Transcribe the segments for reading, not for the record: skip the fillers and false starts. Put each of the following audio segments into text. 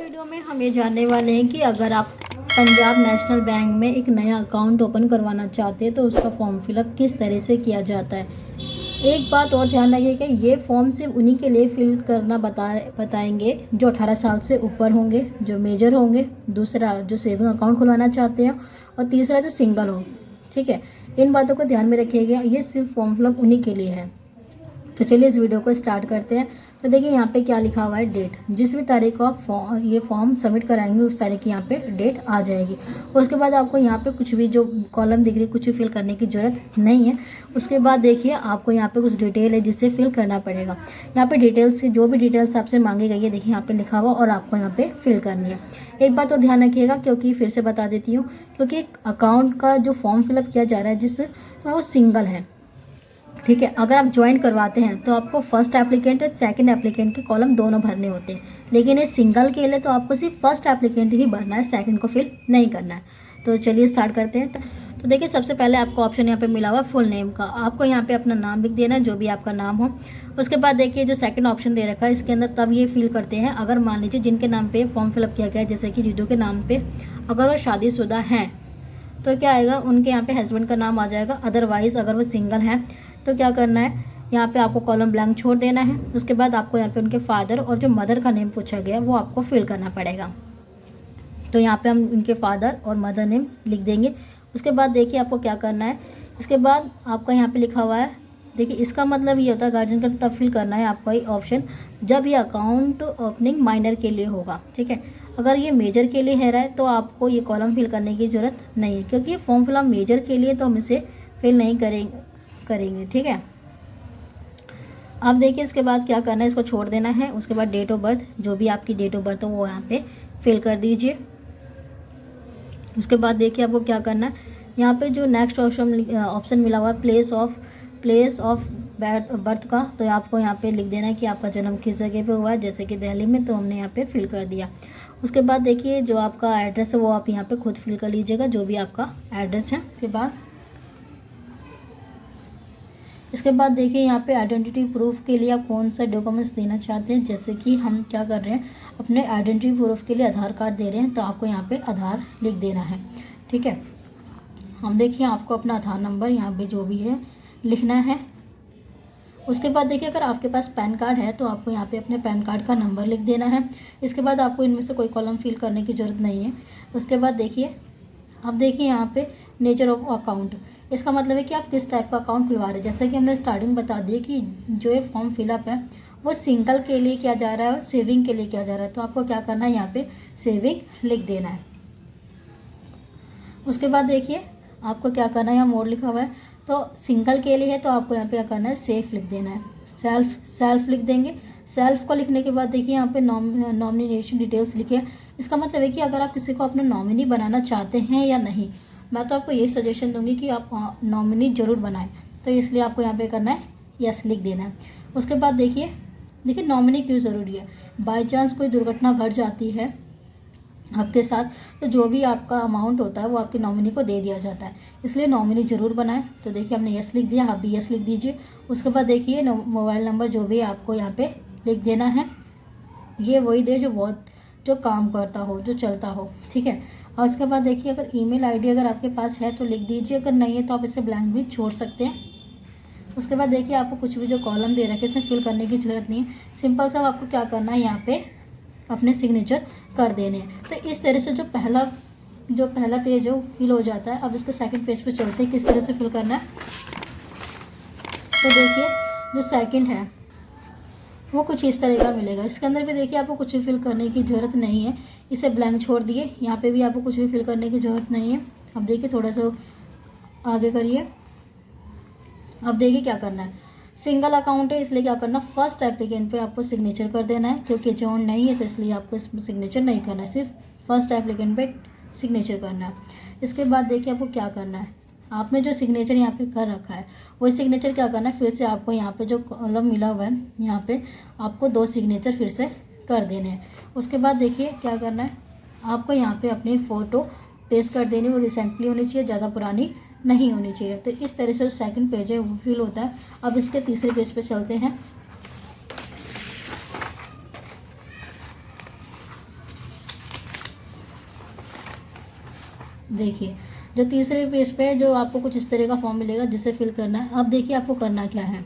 Video में हम ये जानने वाले हैं कि अगर आप पंजाब नेशनल बैंक में एक नया अकाउंट ओपन करवाना चाहते हैं तो उसका फॉर्म फिलअप किस तरह से किया जाता है। एक बात और ध्यान रखिएगा, ये फॉर्म सिर्फ उन्हीं के लिए फिल करना बताएंगे जो 18 साल से ऊपर होंगे, जो मेजर होंगे, दूसरा जो सेविंग अकाउंट खुलवाना चाहते हैं और तीसरा जो सिंगल हो। ठीक है, इन बातों को ध्यान में रखिएगा, ये सिर्फ फॉर्म फिलअप उन्हीं के लिए है। तो चलिए इस वीडियो को स्टार्ट करते हैं। तो देखिए यहाँ पे क्या लिखा हुआ है, डेट। जिस भी तारीख को आप ये फॉर्म सबमिट कराएंगे उस तारीख की यहाँ पे डेट आ जाएगी। उसके बाद आपको यहाँ पे कुछ भी जो कॉलम दिख रही है कुछ भी फिल करने की ज़रूरत नहीं है। उसके बाद देखिए आपको यहाँ पे कुछ डिटेल है जिसे फिल करना पड़ेगा। यहाँ पे डिटेल्स की जो भी डिटेल्स आपसे मांगी गई है देखिए यहाँ पे लिखा हुआ और आपको यहाँ पे फिल करनी है। एक बात तो ध्यान रखिएगा, क्योंकि फिर से बता देती हूँ, क्योंकि अकाउंट का जो फॉर्म फिलअप किया जा रहा है जिस तो वो सिंगल है। ठीक है, अगर आप ज्वाइन करवाते हैं तो आपको फर्स्ट एप्लीकेंट और सेकंड एप्लीकेंट के कॉलम दोनों भरने होते हैं, लेकिन ये सिंगल के लिए तो आपको सिर्फ फर्स्ट एप्लीकेंट ही भरना है, सेकंड को फिल नहीं करना है। तो चलिए स्टार्ट करते हैं। तो देखिए सबसे पहले आपको ऑप्शन यहाँ पे मिला हुआ फुल नेम का, आपको यहाँ पे अपना नाम लिख देना है जो भी आपका नाम हो। उसके बाद देखिए जो सेकंड ऑप्शन दे रखा है इसके अंदर तब ये फिल करते हैं अगर मान लीजिए जिनके नाम पे फॉर्म फिलअप किया गया है, जैसे कि जीजू के नाम पे अगर वो शादीशुदा हैं तो क्या आएगा, उनके यहाँ पे हस्बैंड का नाम आ जाएगा। अदरवाइज अगर वो सिंगल हैं तो क्या करना है, यहाँ पे आपको कॉलम ब्लैंक छोड़ देना है। उसके बाद आपको यहाँ पे उनके फादर और जो मदर का नेम पूछा गया वो आपको फिल करना पड़ेगा। तो यहाँ पे हम उनके फादर और मदर नेम लिख देंगे। उसके बाद देखिए आपको क्या करना है, इसके बाद आपका यहाँ पे लिखा हुआ है, देखिए इसका मतलब ये होता है गार्जियन का तब फिल करना है आपका ये ऑप्शन जब ये अकाउंट ओपनिंग माइनर के लिए होगा। ठीक है, अगर ये मेजर के लिए है रहा है तो आपको ये कॉलम फिल करने की ज़रूरत नहीं है, क्योंकि ये फॉर्म फिलअप मेजर के लिए तो हम इसे फिल नहीं करेंगे। ठीक है, अब देखिए इसके बाद क्या करना है, इसको छोड़ देना है। उसके बाद डेट ऑफ बर्थ, जो भी आपकी डेट ऑफ बर्थ हो वो यहाँ पे फिल कर दीजिए। उसके बाद देखिए आपको क्या करना है, यहाँ पे जो नेक्स्ट ऑप्शन मिला हुआ है प्लेस ऑफ बर्थ का, तो आपको यहाँ पे लिख देना है कि आपका जन्म किस जगह पे हुआ है, जैसे कि दिल्ली में, तो हमने यहाँ पे फिल कर दिया। उसके बाद देखिए जो आपका एड्रेस है वो आप यहाँ पे खुद फिल कर लीजिएगा, जो भी आपका एड्रेस है। इसके बाद देखिए यहाँ पे आइडेंटिटी प्रूफ के लिए आप कौन सा डॉक्यूमेंट्स देना चाहते हैं, जैसे कि हम क्या कर रहे हैं अपने आइडेंटिटी प्रूफ के लिए आधार कार्ड दे रहे हैं, तो आपको यहाँ पे आधार लिख देना है। ठीक है, हम देखिए आपको अपना आधार नंबर यहाँ पे जो भी है लिखना है। उसके बाद देखिए अगर आपके पास पैन कार्ड है तो आपको यहाँ पे अपने पैन कार्ड का नंबर लिख देना है। इसके बाद आपको इनमें से कोई कॉलम फिल करने की ज़रूरत नहीं है। उसके बाद देखिए अब देखिए यहाँ पे नेचर ऑफ अकाउंट, इसका मतलब है कि आप किस टाइप का अकाउंट खुलवा रहे हैं। जैसे कि हमने स्टार्टिंग बता दी कि जो ये फॉर्म फिलअप है वो सिंगल के लिए किया जा रहा है और सेविंग के लिए किया जा रहा है, तो आपको क्या करना है यहाँ पे सेविंग लिख देना है। उसके बाद देखिए आपको क्या करना है, यहाँ मोड लिखा हुआ है, तो सिंगल के लिए है तो आपको यहाँ पे क्या करना है सेफ लिख देना है। सेल्फ लिख देंगे। सेल्फ को लिखने के बाद देखिए यहाँ पे नॉमिनेशन डिटेल्स लिखे। इसका मतलब है कि अगर आप किसी को अपना नॉमिनी बनाना चाहते हैं या नहीं, मैं तो आपको यही सजेशन दूंगी कि आप नॉमिनी ज़रूर बनाएं, तो इसलिए आपको यहाँ पे करना है यस लिख देना है। उसके बाद देखिए नॉमिनी क्यों ज़रूरी है, बाई चांस कोई दुर्घटना घट जाती है आपके साथ तो जो भी आपका अमाउंट होता है वो आपके नॉमिनी को दे दिया जाता है, इसलिए नॉमिनी ज़रूर बनाएं। तो देखिए हमने यस लिख दिया, आप भी यस लिख दीजिए। उसके बाद देखिए मोबाइल नंबर जो भी आपको यहाँ पे लिख देना है, ये वही दे जो काम करता हो, जो चलता हो। ठीक है, और उसके बाद देखिए अगर ईमेल आईडी अगर आपके पास है तो लिख दीजिए, अगर नहीं है तो आप इसे ब्लैंक भी छोड़ सकते हैं। उसके बाद देखिए आपको कुछ भी जो कॉलम दे रखे इसमें फिल करने की ज़रूरत नहीं है, सिंपल सा आपको क्या करना है यहाँ पे अपने सिग्नेचर कर देने हैं। तो इस तरह से जो पहला पेज है वो फिल हो जाता है। अब इसके सेकंड पेज पे चलते हैं किस तरह से फिल करना है। तो देखिए जो सेकंड है वो कुछ इस तरह का मिलेगा। इसके अंदर भी देखिए आपको कुछ भी फिल करने की ज़रूरत नहीं है, इसे ब्लैंक छोड़ दिए। यहाँ पे भी आपको कुछ भी फिल करने की ज़रूरत नहीं है। अब देखिए थोड़ा सा आगे करिए। अब देखिए क्या करना है, सिंगल अकाउंट है इसलिए क्या करना, फर्स्ट एप्लीकेंट पे आपको सिग्नेचर कर देना है, क्योंकि जॉइन नहीं है तो इसलिए आपको इसमें सिग्नेचर नहीं करना है, सिर्फ फर्स्ट एप्लीकेंट पे सिग्नेचर करना है। इसके बाद देखिए आपको क्या करना है, आपने जो सिग्नेचर यहाँ पे कर रखा है वही सिग्नेचर क्या करना है, फिर से आपको यहाँ पे जो कॉलम मिला हुआ है यहाँ पे आपको 2 सिग्नेचर फिर से कर देने हैं। उसके बाद देखिए क्या करना है, आपको यहाँ पे अपनी फ़ोटो पेस्ट कर देनी, वो रिसेंटली होनी चाहिए, ज़्यादा पुरानी नहीं होनी चाहिए। तो इस तरह से जो सेकंड पेज है वो फिल होता है। अब इसके तीसरे पेज पे चलते हैं। देखिए जो तीसरे पेज पे है, जो आपको कुछ इस तरह का फॉर्म मिलेगा जिसे फिल करना है। अब देखिए आपको करना क्या है,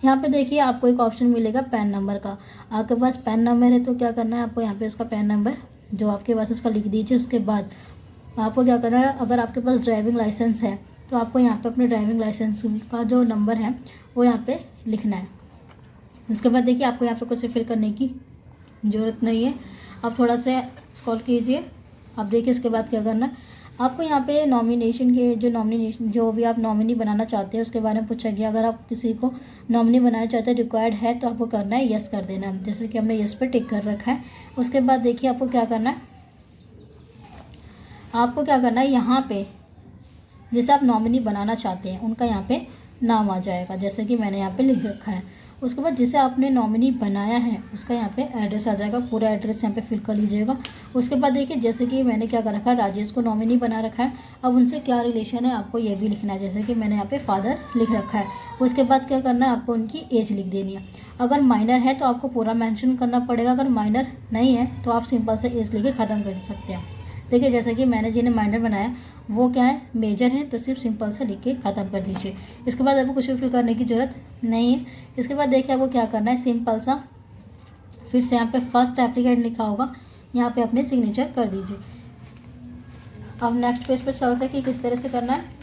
यहाँ पे देखिए आपको एक ऑप्शन मिलेगा पैन नंबर का। आपके पास पैन नंबर है तो क्या करना है आपको, यहाँ पे उसका पैन नंबर जो आपके पास उसका लिख दीजिए। उसके बाद आपको क्या करना है, अगर आपके पास ड्राइविंग लाइसेंस है तो आपको यहाँ पे अपने ड्राइविंग लाइसेंस का जो नंबर है वो यहाँ पे लिखना है। उसके बाद देखिए आपको यहाँ पे कुछ फिल करने की ज़रूरत नहीं है। आप थोड़ा सा स्क्रॉल कीजिए। आप देखिए इसके बाद क्या करना है, आपको यहाँ पे नॉमिनेशन के जो भी आप नॉमिनी बनाना चाहते हैं उसके बारे में पूछा गया। अगर आप किसी को नॉमिनी बनाना चाहते हैं, रिक्वायर्ड है, तो आपको करना है यस कर देना है, जैसे कि हमने यस पे टिक कर रखा है। उसके बाद देखिए आपको क्या करना है, यहाँ पे जैसे आप नॉमिनी बनाना चाहते हैं उनका यहाँ पे नाम आ जाएगा, जैसे कि मैंने यहाँ पे लिख रखा है। उसके बाद जिसे आपने नॉमिनी बनाया है उसका यहाँ पे एड्रेस आ जाएगा, पूरा एड्रेस यहाँ पे फिल कर लीजिएगा। उसके बाद देखिए जैसे कि मैंने क्या कर रखा है, राजेश को नॉमिनी बना रखा है। अब उनसे क्या रिलेशन है आपको ये भी लिखना है, जैसे कि मैंने यहाँ पे फादर लिख रखा है। उसके बाद क्या करना है, आपको उनकी एज लिख देनी है। अगर माइनर है तो आपको पूरा मैंशन करना पड़ेगा, अगर माइनर नहीं है तो आप सिंपल से एज लिख के ख़त्म कर सकते हैं। देखिए जैसे कि मैंने जिन्हें माइनर बनाया वो क्या है, मेजर है, तो सिर्फ सिंपल से लिख के ख़त्म कर दीजिए। इसके बाद आपको कुछ भी फिल करने की ज़रूरत नहीं है। इसके बाद देखिए आपको क्या करना है, सिंपल सा फिर से यहाँ पे फर्स्ट एप्लीकेंट लिखा होगा, यहाँ पे अपने सिग्नेचर कर दीजिए। अब नेक्स्ट पेज पर चलते हैं कि किस तरह से करना है।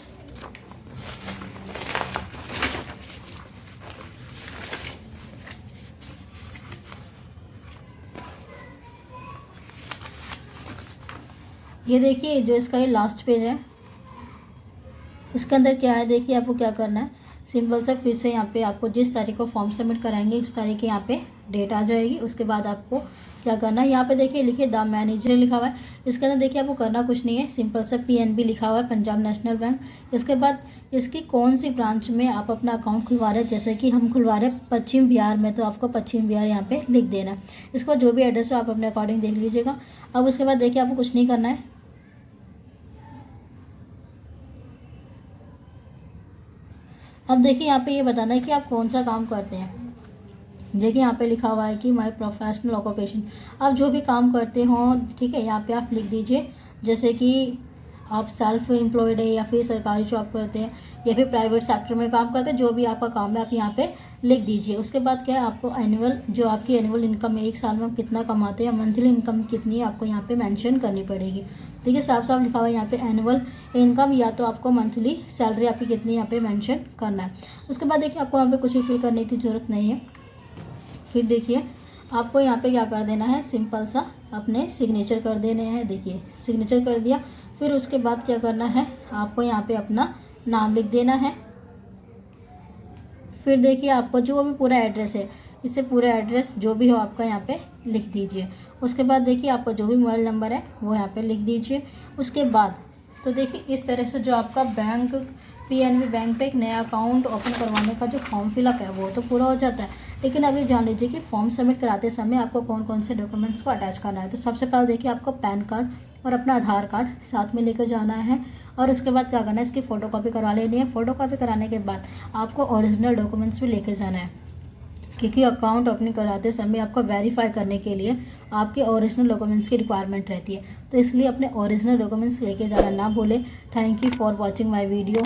ये देखिए जो इसका ये लास्ट पेज है, इसके अंदर क्या है, देखिए आपको क्या करना है, सिंपल सा फिर से यहाँ पे आपको जिस तारीख को फॉर्म सबमिट कराएंगे उस तारीख के यहाँ पे डेट आ जाएगी। उसके बाद आपको क्या करना है, यहाँ पे देखिए लिखिए द मैनेजर लिखा हुआ है। इसके अंदर देखिए आपको करना कुछ नहीं है, सिंपल सा PNB लिखा हुआ है, पंजाब नेशनल बैंक। इसके बाद इसकी कौन सी ब्रांच में आप अपना अकाउंट खुलवा रहे हैं, जैसे कि हम खुलवा रहे हैं पश्चिम बिहार में, तो आपको पश्चिम बिहार यहाँ पे लिख देना है। इसके बाद जो भी एड्रेस हो आप अपने अकॉर्डिंग देख लीजिएगा। अब उसके बाद देखिए आपको कुछ नहीं करना है, अब देखिए यहाँ पे ये बताना है कि आप कौन सा काम करते हैं। देखिए यहाँ पे लिखा हुआ है कि माय प्रोफेशनल ऑक्यूपेशन, आप जो भी काम करते हो, ठीक है, यहाँ पे आप लिख दीजिए। जैसे कि आप सेल्फ एम्प्लॉयड है या फिर सरकारी जॉब करते हैं या फिर प्राइवेट सेक्टर में काम करते हैं, जो भी आपका काम है आप यहाँ पे लिख दीजिए। उसके बाद क्या है, आपको एनुअल जो आपकी एनुअल इनकम है, एक साल में आप कितना कमाते हैं, मंथली इनकम कितनी है, आपको यहाँ पे मेंशन करनी पड़ेगी। ठीक है, साफ साफ लिखा हुआ है यहाँ पे एनुअल इनकम, या तो आपको मंथली सैलरी आपकी कितनी यहाँ पे मेंशन करना है। उसके बाद देखिए आपको यहाँ पे कुछ भी फिल करने की ज़रूरत नहीं है। फिर देखिए आपको यहाँ पे क्या कर देना है, सिंपल सा अपने सिग्नेचर कर देने हैं। देखिए सिग्नेचर कर दिया, फिर उसके बाद क्या करना है, आपको यहाँ पे अपना नाम लिख देना है। फिर देखिए आपको जो भी पूरा एड्रेस है, इससे पूरा एड्रेस जो भी हो आपका यहाँ पे लिख दीजिए। उसके बाद देखिए आपका जो भी मोबाइल नंबर है वो यहाँ पे लिख दीजिए। उसके बाद तो देखिए इस तरह से जो आपका बैंक PNB बैंक पे एक नया अकाउंट ओपन करवाने का जो फॉर्म फिलअप है वो तो पूरा हो जाता है। लेकिन अभी जान लीजिए कि फॉर्म सबमिट कराते समय आपको कौन कौन से डॉक्यूमेंट्स को अटैच करना है। तो सबसे पहले देखिए आपको पैन कार्ड और अपना आधार कार्ड साथ में लेकर जाना है। और उसके बाद क्या करना है, इसकी फ़ोटोकॉपी करवा लेनी है। फ़ोटोकॉपी कराने के बाद आपको ओरिजिनल डॉक्यूमेंट्स भी लेके जाना है, क्योंकि अकाउंट ओपनिंग कराते समय आपको वेरीफाई करने के लिए आपके ओरिजिनल डॉक्यूमेंट्स की रिक्वायरमेंट रहती है। तो इसलिए अपने ओरिजिनल डॉक्यूमेंट्स लेके जाना ना भूलें। Thank you for watching my video.